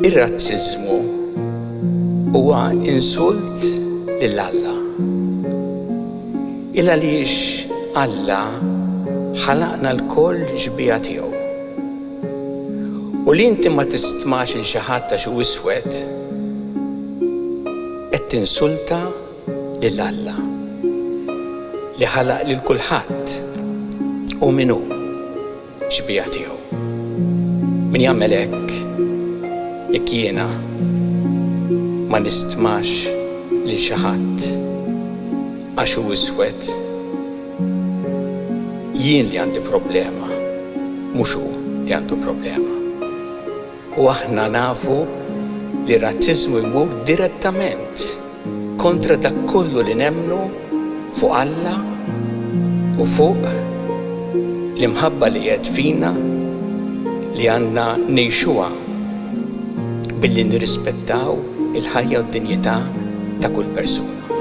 Ir-razziżmu huwa insult lil Alla. Għaliex Alla ħalaqna l-koll ġbija tiegħu. U li inti ma tistmax il xi ħadd għax hu iswed qed tinsulta lil Alla li ħalaq lil kulħadd u min hu ġbija tiegħu. Min jagħmel hekk jekk jiena ma nistmax lil xi ħadd għax hu iswed, jien li għandi problema, mhux hu li għandu problema. U aħna nafu li r-razziżmu jmur direttament kontra dak kollu li nemmnu fuq Alla u fuq l-imħabba li qiegħed fina li għandna ngħixuha billi nirrispettaw il-ħajja u d-dinjità ta' kull persuna.